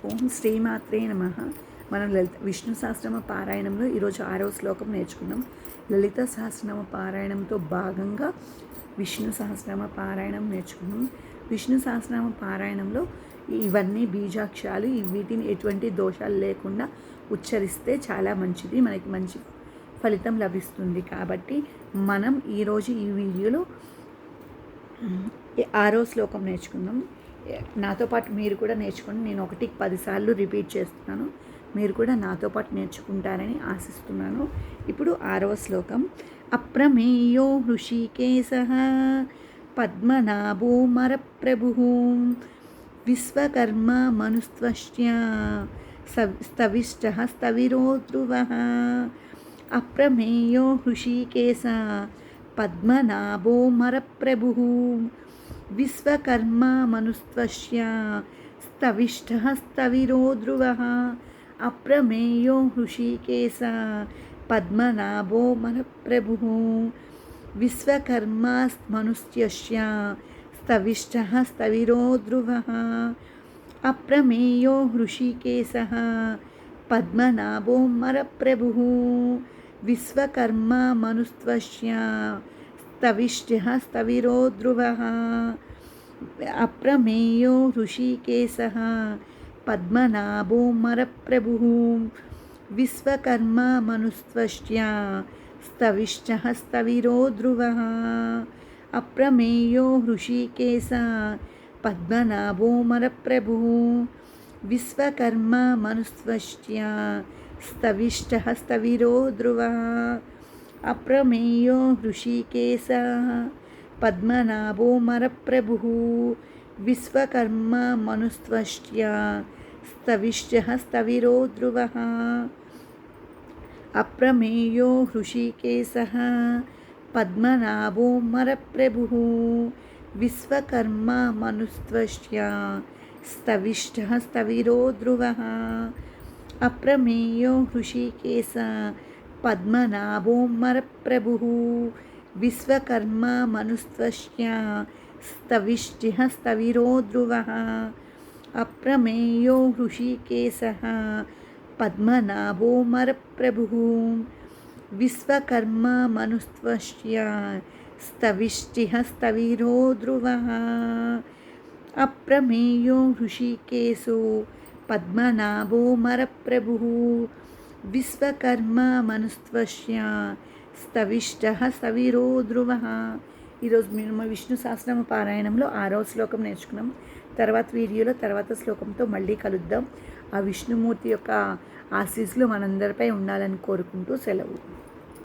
ఓం శ్రీమాత్రే నమః. మనం విష్ణు సహస్రనామ పారాయణంలో ఈరోజు 6వ శ్లోకం నేర్చుకున్నాం. లలిత సహస్రనామ పారాయణంతో భాగంగా విష్ణు సహస్రనామ పారాయణం నేర్చుకున్నాం. విష్ణు సహస్రనామ పారాయణంలో ఇవన్నీ బీజాక్షరాలు, వీటిని ఎటువంటి దోషాలు లేకుండా ఉచ్చరిస్తే చాలా మంచిది, మనకి మంచి ఫలితం లభిస్తుంది. కాబట్టి మనం ఈరోజు ఈ వీడియోలో 6వ శ్లోకం నేర్చుకుందాం. నాతో పాటు మీరు కూడా నేర్చుకోండి. నేను 1కి 10 సార్లు రిపీట్ చేస్తున్నాను. మీరు కూడా నాతో పాటు నేర్చుకుంటారని ఆశిస్తున్నాను. ఇప్పుడు 6వ శ్లోకం. అప్రమేయో హృషికేశః పద్మనాభోమరప్రభుః విశ్వకర్మ మనుస్త్వష్ట్య స్తవిష్టః స్తవిరో ధ్రువః. అప్రమేయో హృషికేశః పద్మనాభోమరప్రభుః విశ్వకర్మ మనుస్త్వష్ట్య స్తవిష్టః స్తవిరో ధ్రువః. అప్రమేయో హృషికేశః పద్మనాభోమరప్రభుః విశ్వకర్మ మనుస్త్వష్ట్య స్తవిష్టః స్తవిరో ధ్రువః. అప్రమేయో హృషికేశః పద్మనాభోమరప్రభుః విశ్వకర్మ మనుస్త్వష్ట్య స్తవిష్టః స్తవిరో ధ్రువః. అప్రమేయో హృషికేశః పద్మనాభోమరప్రభుః విశ్వకర్మ మనుస్త్వష్ట్య స్తవిష్టః స్తవిరో ధ్రువః. అప్రమేయో హృషికేశః పద్మనాభోమరప్రభుః విశ్వకర్మ మనుస్త్వష్ట్య స్తవిష్టః స్తవిరో ధ్రువః. అప్రమేయో హృషికేశః పద్మనాభోమరప్రభుః విశ్వకర్మ మనుస్త్వష్ట్య స్తవిష్టః స్తవిరో ధ్రువః. అప్రమేయో హృషికేశః పద్మనాభోమరప్రభుః విశ్వకర్మ మనుస్త్వష్ట్య స్తవిష్టః స్తవిరో ధ్రువః. అప్రమేయో హృషికేశః పద్మనాభోమరప్రభుః విశ్వకర్మ మనుస్త్వష్ట్య స్తవిష్టః స్తవిరో ధ్రువః. అప్రమేయో హృషికేశః పద్మనాభోమరప్రభుః విశ్వకర్మ మనుస్త్వష్ట్య స్తవిష్టః స్తవిరో ధ్రువః. అప్రమేయో హృషికేశో పద్మనాభోమరప్రభుః విశ్వకర్మ మనుస్త్వష్ట్య స్తవిష్టః స్తవిరో ధ్రువః. ఈరోజు మేము విష్ణు సహస్రనామ పారాయణంలో 6వ శ్లోకం నేర్చుకున్నాం. తర్వాత వీడియోలో తర్వాత శ్లోకంతో మళ్ళీ కలుద్దాం. ఆ విష్ణుమూర్తి యొక్క ఆశీస్సులు మనందరిపై ఉండాలని కోరుకుంటూ సెలవు.